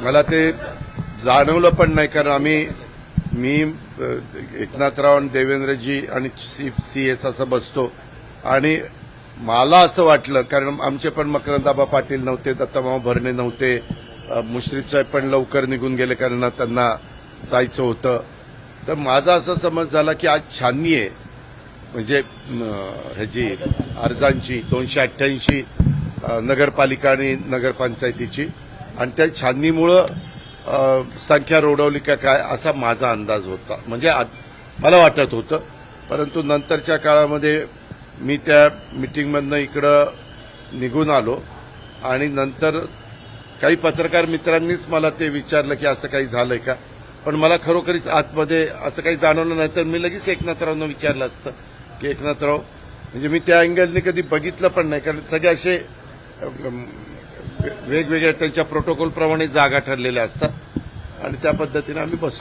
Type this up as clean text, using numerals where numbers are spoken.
मला ते जाणवलं पण नाही, कारण मी एकनाथराव आणि देवेंद्रजी आणि CS असं बसतो आणि मला असं वाटलं, कारण आमचे पण मकरंदाबा पाटील नव्हते, दत्ताभाऊ भरणे नव्हते, मुश्रीफ साहेब पण लवकर निघून गेले कारण त्यांना जायचं होतं. तर माझा असा समज झाला की आज छाननी आहे, म्हणजे ह्याची अर्जांची 288 नगरपालिका आणि नगरपंचायतीची, आणि त्या छाननीमुळं संख्या रोडवली का काय असा माझा अंदाज होता, म्हणजे मला वाटत होतं. परंतु नंतरच्या काळामध्ये मी त्या मिटिंगमधनं इकडं निघून आलो आणि नंतर काही पत्रकार मित्रांनीच मला ते विचारलं की असं काही झालंय का, पण मला खरोखरीच आतमध्ये असं काही जाणवलं नाही. तर मी लगेच एकनाथरावनं विचारलं असतं की एकनाथराव, म्हणजे मी त्या अँगलने कधी बघितलं पण नाही, कारण सगळे असे वेगवेगळ्या त्यांच्या प्रोटोकॉलप्रमाणे जागा ठरलेल्या असतात आणि त्या पद्धतीने आम्ही बसलो.